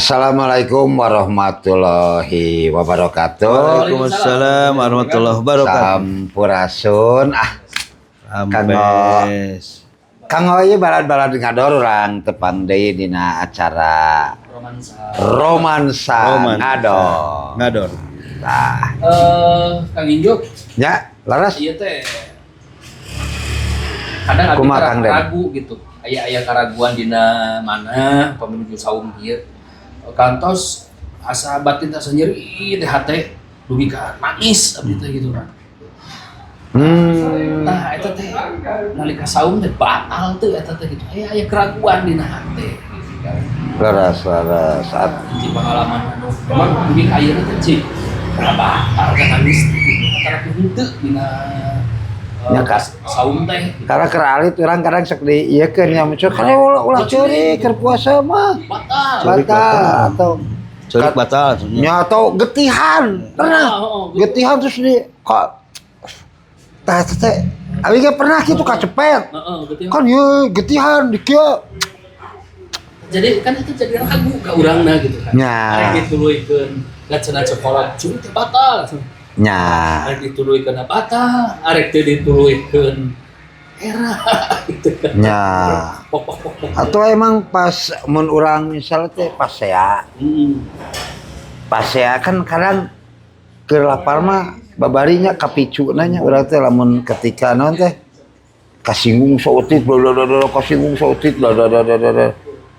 Assalamualaikum warahmatullahi wabarakatuh. Waalaikumsalam warahmatullahi wabarakatuh. Sampurasun. Kanggo ieu balad-balad ngador urang tepang deui dina acara romansa ngador. Tah. Kang Injo. Ya, laras. Iya teh. Kadang abi ragu gitu. Aya karaguan dina mana menuju saum ieu. Kantos asa batin asa nyeri teh hate dugi ka nangis abdi teh gitu kan. Nah eta teh nalika saum teh batal teh eta teh gitu. Aya keraguan dina hate. Laras. Saat Ci pengalaman anu memang dugi ka ieu teh ci batal kan nangis gitu. Antara henteu dina nya saum teh. karena keralit urang kadang sok di ieu keun nya muncul kana ulah ceurik keur puasa mah. Batal atau Ceurik batal. nya atau getihan. Pernah getihan terus di kok tah teh abi ge pernah kitu kacepet. Kan ieu getihan di kieu. Jadi kan itu jadi ragu ka urangna gitu kan. Nya. Arek dituluikeun cenah sekolah curi teh batal. Nya. Arek dituluikeun batal, arek teu dituluikeun era gitu kan. Nya. Atau emang pas mun urang misalnya teh pasea. Pasea kan kadang keur lapar mah babarinya kapicu nanya urang teh lamun ketika naon teh kasinggung sautit kasinggung sautit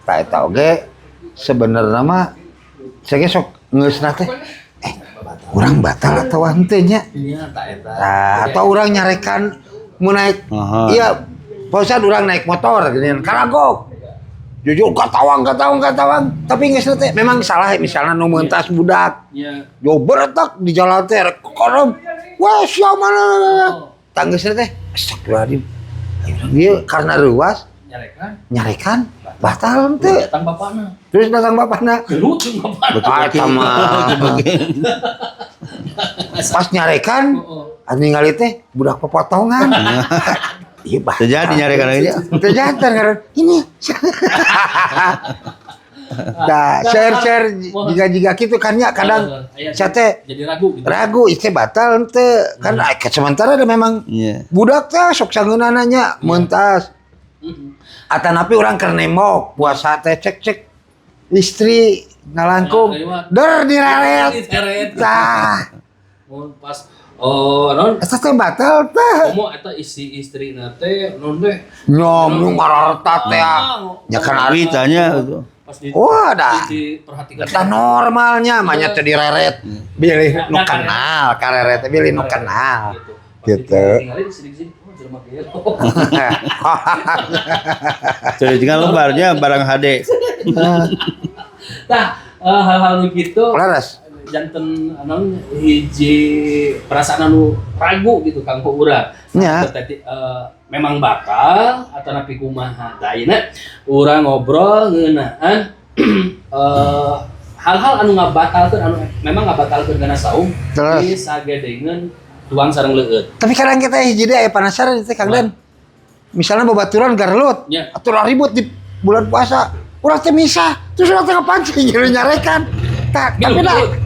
tah eta oge sebenarnya mah saya sok ngeusna teh urang batal atau henteu nya. Iya tak eta. Nah, atau urang nyarekan mau naik iya pausan urang naik motor gini karagok jujur katawang tapi geus teh memang salah misalnya nu meuntas budak Iya. yo beretak di jalan teh korom wah sia mana tanggeusna teh astagfirullahaladzim ieu karena ruas nyarekan batal teh Datang bapana. terus datang bapana Lucu bapana. eta mah pas nyarekan ningali teh budak pepotongan. Iya bah. Terjadi nyarekan aja. Terjadi karena ini. Nah, share jika gitu kan ya kadang saya teh Jadi ragu gitu. ragu itu batal teh kan sementara ada memang budak teh sok sangeunana nya mentas. Atanapi urang keur nembok puasa teh cek istri ngalangkung der direret. Tah. Pas non Eta teh batal teh. komo eta istrina teh non teh Nyom nu ngararta teh. Nya kan ari Beritanya itu. pas di wah dah. diperhatikan. Eta normalnya manya teh direret. Bilih nu kenal, kareret teh bilih nu kenal. Gitu. Tinggalin sedikit oh jelema kieu. Jadi tinggal lembarnya barang HD. Nah, hal-hal begitu Laras. janten non hiji perasaan anu ragu gitu Kang ku urang. Nya. Memang bakal atau napi kumaha. Da ayeuna urang ngobrol ngeunaan hal-hal anu ngabatalkeun anu memang ngabatalkeun kana saum Terus. di sagedengeun tuang sareng leueut. Tapi kadang kita hiji deui aya penasaran teh Kang Dan. Misalnya babaturan garlut, Ya. aturan ribut di bulan puasa. Urang teh misah, terus urang teh kapancing nyarekan. Tapi dah.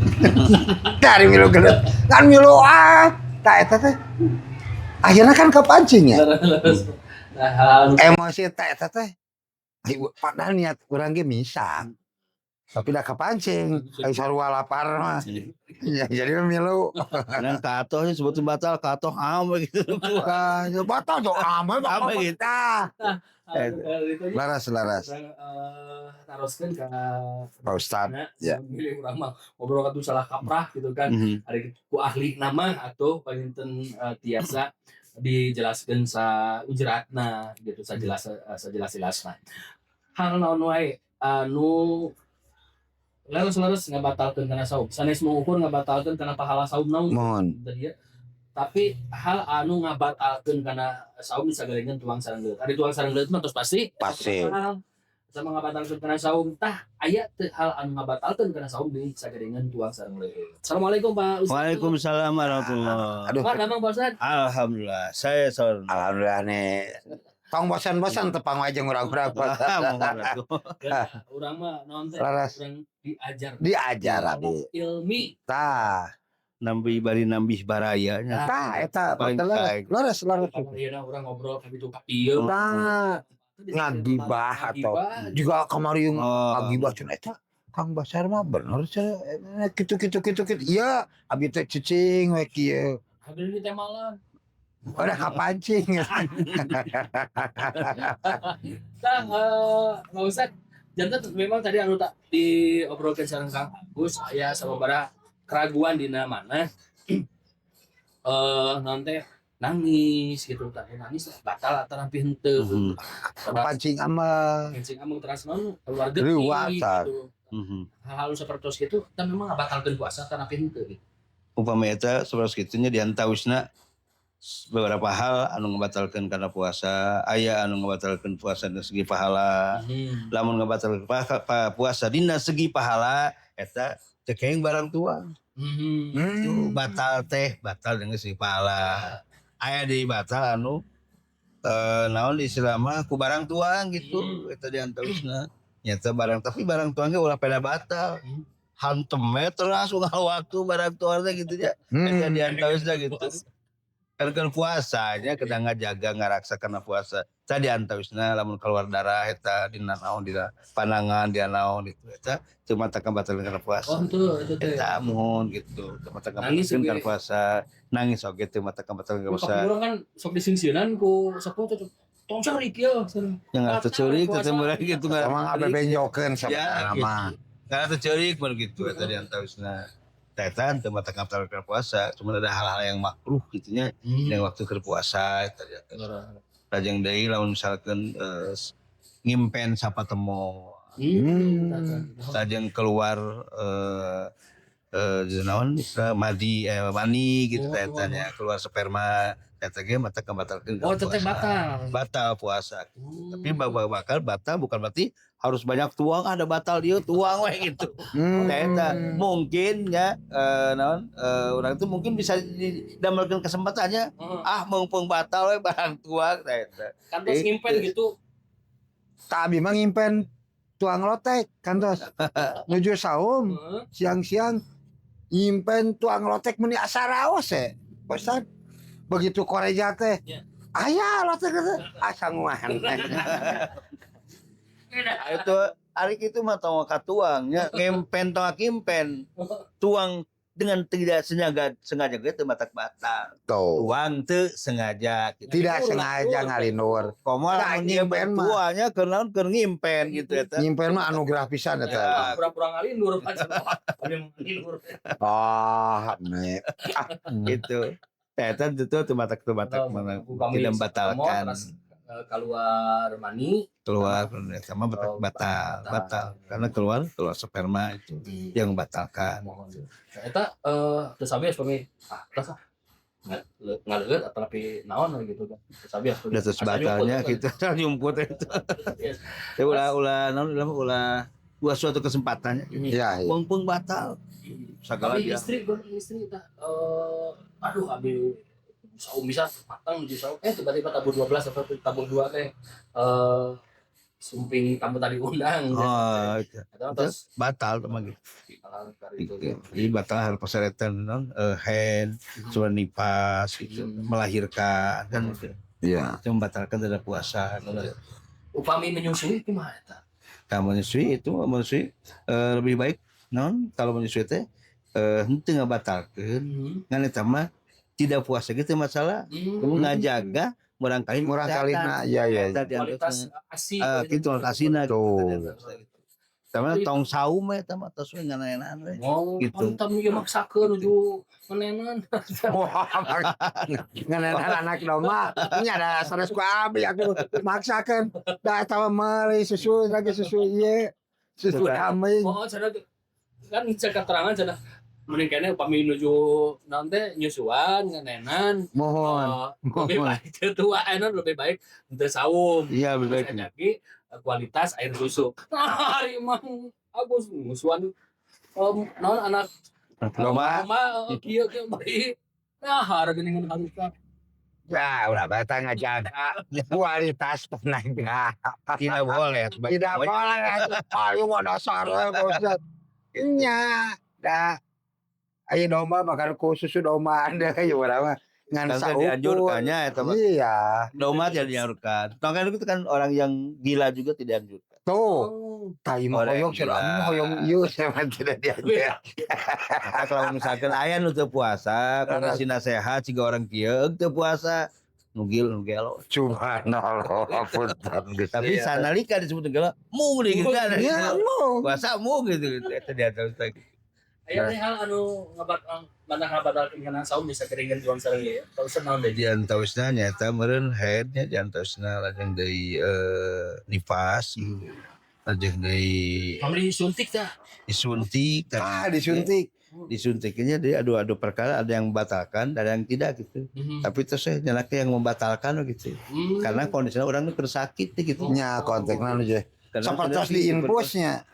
Dari milu gelut. Kan milu tah eta teh. Akhirnya kan kepancing ya. Nah, hal Emosi eta teh. Padahal niat urang ge misah. Tapi dah kepancing, ai sarua lapar mah. Ya, jadi milu. Kadang katoh sih sebutin batal, katoh gitu. Batal jo ame Ame gitu. Laras. Taroskeun ka Pak Ustad. Ya. Milih urang mah ngobrol katu salah kaprah gitu kan. Ari ku ahli nama atau panginten tiasa dijelaskeun sa ujratna gitu sajelas-jelasna. Hal naon wae anu leres ngabatalkeun kana saum. Sanes mengukur ngabatalkeun kana pahala saum naon. Mohon. Tadi ya. Tapi hal anu ngabatalkeun kana saum disagalengan tuang sareng leueut. Ari tuang sareng leueut mah tos pasti. Pasti. Sama ngabatalkeun kana saum tah aya teu hal anu ngabatalkeun kana saum disagalengan tuang sareng leueut. Assalamualaikum Pak Ustaz. Waalaikumsalam warahmatullahi. Aduh. Pak, damang Pak Ustaz. Alhamdulillah, saya seorang. Alhamdulillah nih. tong bosan-bosan tepang wajeng urang-urang Mohon atuh. Urang mah naon teh? Laras. Urang diajar. diajar abi Ilmi. tah Nambih baraya nya. eta Paling laras Kalau ieu urang ngobrol ka kitu ka ieu. tah ngagibah atau juga kamari yang ngagibah cenah eta Kang Basar mah bener cenah kitu iya abi teh cicing we kieu Hadir di teh malam. udah kapancing Tah nggak usah. Jantan memang tadi anu tak diobrolkan sareng Kang Agus aya sababaraha keraguan dina mana nanti nangis gitu tah nangis batal atau napi henteu kapancing ama kencing amung teras naon keluarga Riwasa. gitu hal-hal seperti itu kita memang batalkeun puasa atau napi henteu gitu. Upama eta seperti kitunya diantausna beberapa hal anu ngebatalkeun karena puasa, aya anu ngebatalkeun puasa dari segi pahala. Lamun ngebatalkeun puasa dina segi pahala eta cekeng barang tua. Itu batal dengan segi pahala. Aya di batal anu naon di Islam mah ku barang tuang gitu eta diantausna. Nyata barang tapi barang tuang ge ulah peda batal. Hantem teras waktu barang tuang gitu ya. Eta diantausna gitu. Kan puasanya kita ngajaga ngaraksa karena puasa tadi antawisna lamun keluar darah eta dina naon dina panangan dia naon itu eta cuma tak batal karena puasa itu teh eta mohon gitu cuma tak batal karena puasa nangis oge teu mata batal karena puasa orang kan sok disingsieunan ku sapu tuh tong ceurik ya yang atuh ceurik teh meureun gitu emang abe benjokeun ya sama karena atuh ceurik begitu eta di antawisna Tetan teu mata batal karena puasa, cuma ada hal-hal yang makruh gitunya yang waktu keur puasa eta lajeng deui lamun misalkeun ngimpen sapa temo. Lajeng keluar naon mani gitu tetanya keluar sperma eta ge mata kabatalkeun teteh batal puasa. Tapi bakal batal bukan berarti harus banyak tuang ada batal dia tuang we gitu. Eta mungkin ya naon urang itu mungkin bisa didamelkeun kesempatannya mumpung batal we barang tuang eta. Kan tos ngimpen gitu. Tak abi mah ngimpen tuang lotek kantos nuju saum siang-siang nyimpen tuang lotek meni asaraos Ustaz begitu koreja teh aya lotek asa nguahan itu ari kitu mah tong katuangnya ngimpen tong kimpen tuang dengan tidak sengaja gitu batak batal tuang teu sengaja gitu. Tidak sengaja ngalinur komo nyimpen tuanya keur ngimpen gitu eta nyimpen mah anugerah pisan eta pura-pura ngalinur gitu eta itu batak mana tidak membatalkan keluar mani keluar sama batal karena keluar sperma itu yang membatalkan eta tersabias pami rasa ngaleueut atau tapi naon gitu kan tersabias terus batalnya gitu nyumput itu ya ulah suatu kesempatannya ya mumpung batal segala dia istri tah aduh abi saum bisa matang di saum tiba-tiba tabur 12 atau tabur 2 teh sumping kamu tadi undang terus batal teman gitu jadi batal harus persyaratan hand cuma nipas gitu melahirkan kan iya itu membatalkan dari puasa upami menyusui gimana eta menyusui lebih baik kalau menyusui teh henteu ngabatalkeun ngan eta mah tidak puasa gitu masalah kamu ngajaga murang kali ya kualitas asi gitu asina sama tong saum eta mah tos we nganaenan we gitu tam ieu maksakeun nuju ngenenan ngenenan anak domba nya ada sanes ku abi aku maksakeun da eta mah meuli susu ieu susu kambing kan cek keterangan cenah mending kene upami nuju naon teh nyusuan ngenenan mohon lebih baik tua lebih baik henteu saum iya lebih baik jadi kualitas air susu hari mah Agus musuhan naon anak loma kieu bayi nah hareup geuningan kaluka Ya, udah beta ngajaga kualitas tenaga. Tidak boleh. Tidak boleh. Ayo mau dasar Pak Ustad. Nya, dah. Ayo domba makan khusus domba Anda ya berapa? Ngan Kan saukur. dianjurkannya itu mah. Iya. Doma tidak dianjurkan. Kan itu kan orang yang gila juga tidak dianjurkan. Tuh. Tai mah Orang hoyong gila. sudah hoyong ieu sama tidak diajar. Maka kalau misalkan aya nu teu puasa, karena sina sehat siga orang kieu teu puasa, nugil nugelo. Subhanallah, punten geus. Tapi sanalika disebut nugelo, mung deui kan. Ya, mung. Puasa mung gitu. Eta dia terus lagi. Aya teh hal anu mana ngabatalkeun kana saum bisa keringan juang sareng ya. Tau senaon deh. Di antausna nyata meureun haidnya di antausna lajeng deui nifas. Lajeng deui Pamri suntik tah. disuntik. Disuntik. Disuntiknya dia adu perkara, ada yang membatalkan ada yang tidak gitu. Tapi terus saya nyalake yang membatalkan gitu. Karena kondisinya orang itu sakit gitu. Nya kontekna nu je. Karena Sapertos diinfusnya.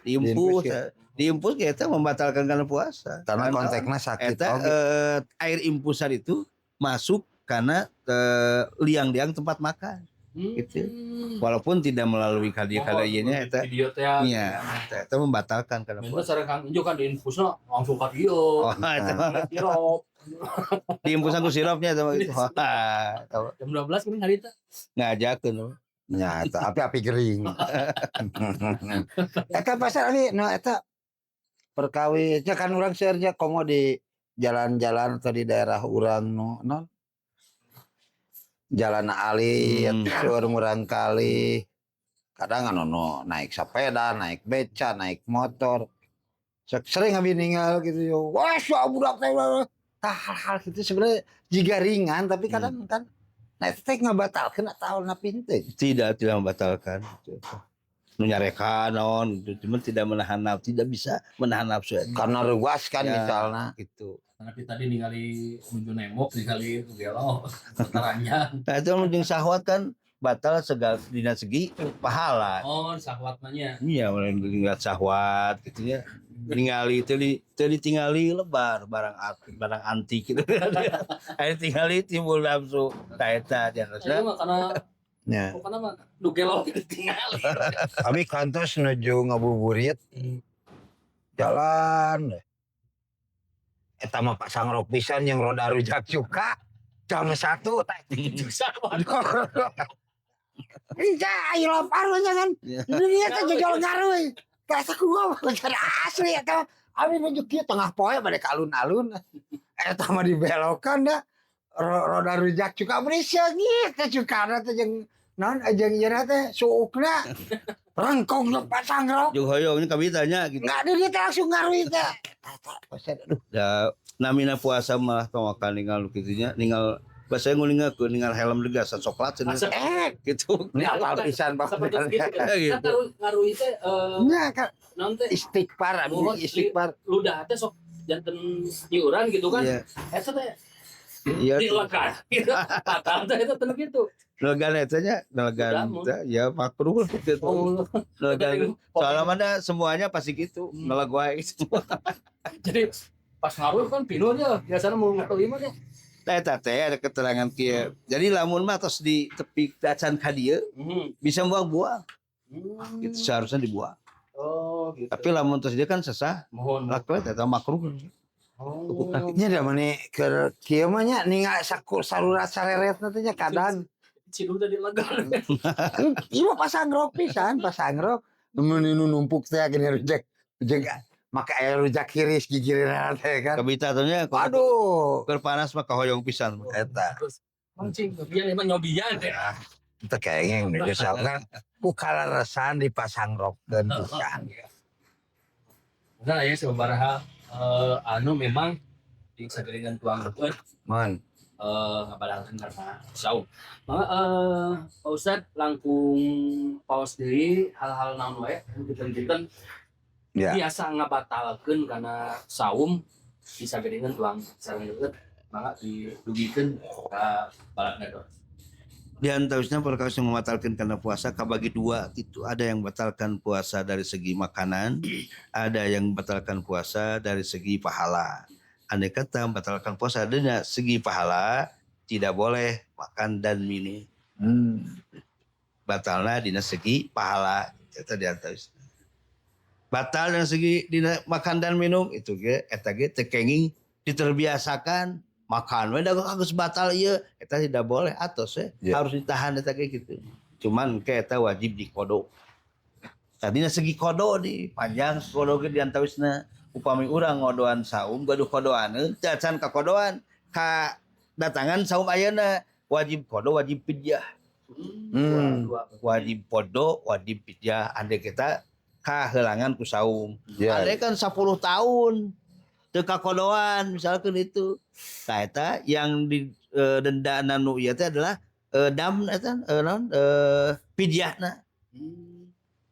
Diimpus kita membatalkan karena puasa. Karena kontekna sakit. Eta air impusan itu masuk karena liang-liang tempat makan. Gitu. Walaupun tidak melalui kadia-kadianya eta video teh. iya, eta membatalkan karena Itu puasa. sareng Kang Injo kan diinfusna langsung ka dieu. Oh, eta Sirop. diimpusan ku sirupnya sama itu. Wah, tahu. Jam 12 geuning harita. Ngajakeun. Nya eta api kering. Eta pasar abi no eta perkawinnya kan urang seurnya komo di jalan-jalan atau di daerah urang no non jalan alit seur murang kali kadang anu no naik sepeda naik beca naik motor sering abi ninggal gitu yo wah budak teh hal-hal gitu sebenarnya jiga ringan tapi kadang kan nah itu teh ngabatalkeun atau pinten Tidak membatalkan. Nu nyarekan naon gitu. Cuma tidak menahan nafsu, tidak bisa menahan nafsu. karena ruas kan Ya, misalnya gitu. Tapi tadi ningali menuju nemok ningali gelo setaranya. Nah itu jeung syahwat kan batal segala dina segi pahala. Oh, syahwat nanya. Iya, ngeliat syahwat gitu ya. Ningali teu ditingali lebar barang antik gitu. Aya tingali timbul nafsu. Tah eta Saya jangan mah karena nya karena mah nu gelo ditinggali. kami kantos nuju ngabuburit jalan eta mah pasang rok pisan yang roda rujak cuka jam 1 teh Iya, ayo laparnya kan. Ini kan jajal ngaruh. Kasa gua bener asli eta. Abi menuju kieu tengah poe bade ka alun-alun. Eta mah dibelokan da. Roda rujak cuka berisya nih teh cukana teh jeung naon jeung ieu teh suukna. Rengkong pasang rok. Jeung hoyong ini kabitanya gitu. Enggak dia teh langsung ngaruh teh. Aduh. Ya namina puasa malah tomakan ninggal kitunya ninggal bahasa ngulingakeun ninggal helm degas coklat cenah gitu. Ini apal pisan Pak. Gitu. Gitu. Kan ngaruhi teh Nya kan naon teh istighfar abi istighfar. ludah teh sok janten iuran gitu kan. Iya. Eta teh Iya. dilekan gitu. Batal teh eta teh gitu. Nelegan etanya, nelegan ya makruh gitu. Nelegan soalnya mana semuanya pasti gitu. Neleg wae semua. Jadi pas ngaruh kan pinuhnya biasanya mau ngaruh mah teh. Nah, eta teh ada keterangan kieu. Jadi lamun mah tos di tepi dacan ka dieu bisa buang-buang. Gitu seharusnya dibuang. Oh, gitu. Tapi lamun tos dia kan sesah, Mohon. lakukan eta makruh. Oh. Nya da mane ke kieu mah nya ningal sarurat sareretna teh nya kadang. Cidu tadi lega. Ieu pasang rok pisan, pasang rok. Mun numpuk teh gini rujak. Rujak make aya rujak kiris gigireunna teh kan. Kabita teh nya Waduh. keur panas mah kahoyong pisan. Eta Terus mancing biar emang nyobian teh. teh kayaknya misalkan ku kalarasan dipasang rokkeun pisan. Nah, ya sabaraha anu memang di sageringan tuang betul Mun ngabalankeun karena saum. Maka Pak Ustad langkung paos deui hal-hal naon wae kita ya. biasa ngabatalkeun karena saum di sageringan tuang sareng deukeut maka didugikeun ka balakna dor. Di antausnya perkara yang membatalkan karena puasa kabagi dua itu ada yang batalkan puasa dari segi makanan, ada yang membatalkan puasa dari segi pahala. Andai kata membatalkan puasa dari segi pahala, tidak boleh makan dan minum. Batalna dina segi pahala eta diantos. Batal dina segi dina makan dan minum itu ge eta ge teu kenging diterbiasakan makan we da geus batal ieu eta tidak boleh atos harus ditahan eta ge gitu. Cuman ke eta wajib dikodo. Tadina segi kodo di panjang kodo ge diantawisna upami urang ngodoan saum gaduh kodoaneun teu can kakodoan ka datangan saum ayeuna wajib kodo wajib pidyah. Wajib podo wajib pidyah ande kita kahelangan ku saum. Ande kan 10 tahun teu kakodoan misalkan itu. Tah eta yang di denda nu ieu teh adalah dam eta pidyahna.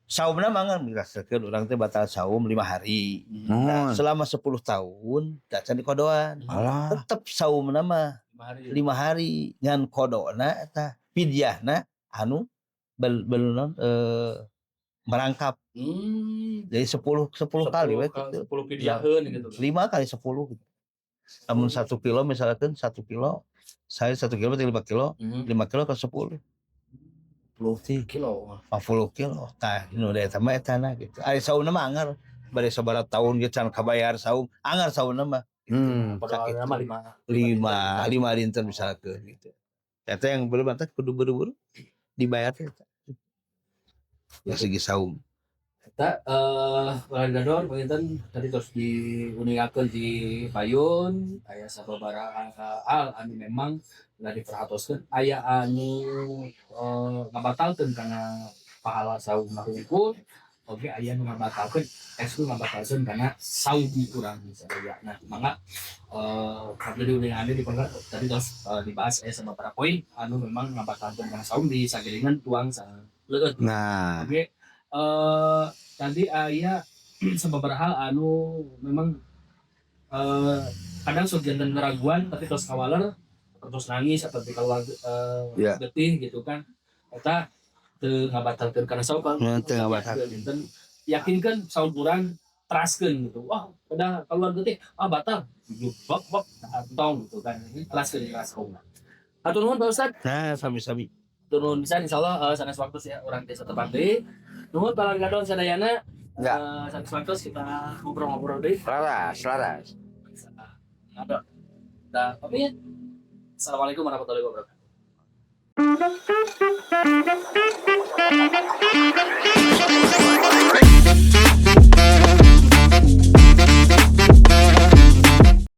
Saumna mah mirasakeun urang teh batal saum 5 hari. Nah, selama 10 tahun da can dikodoan. Tetep saumna mah 5 hari ngan kodona eta pidyahna anu merangkap. Jadi 10 kali we gitu. 10 pidyaheun gitu. 5 kali 10 gitu. Namun 1 kilo misalkan 1 kilo saya 1 kilo berarti 5 kilo. 5 kilo ke 10. 50 kilo. Tah nu da eta mah etana gitu. Ari saumna mah anggar bade sabaraha taun ge can kabayar saum. Anggar saumna mah. Padahal mah 5 dinten misalkan gitu. Eta yang belum teh kudu buru-buru dibayar teh. Ya segi saum. Eta Gador panginten tadi terus diuningakeun di payun aya sababaraha hal anu memang ulah diperhatoskeun aya anu ngabatalkeun kana pahala saum hungkul oge aya nu ngabatalkeun ngabatalkeun kana saum kurang misalnya. Nah, mangga kabeh diuningan tadi terus dibahas aya sababaraha poin anu memang ngabatalkeun kana saum di sagelingan tuang saleueut. Nah, Oke. Tadi aya sababaraha hal anu memang kadang sugian keraguan tapi terus kawaler terus nangis atau keluar getih gitu kan eta teu ngabatalkeun kana saum teu ngabatalkeun. Yakinkeun saum urang traskeun gitu. Wah, udah keluar getih batal. Bok tong gitu kan. Traskeun ka saum. Hatur nuhun Pak Ustad. Nah, sami-sami. Turun bisa insyaallah sanes waktu ya orang desa Tepati. Nuhun Pak Gadon sadayana. Sanes waktu kita ngobrol-ngobrol deui. Selaras. Ada. Dah, pamit. Assalamualaikum warahmatullahi wabarakatuh.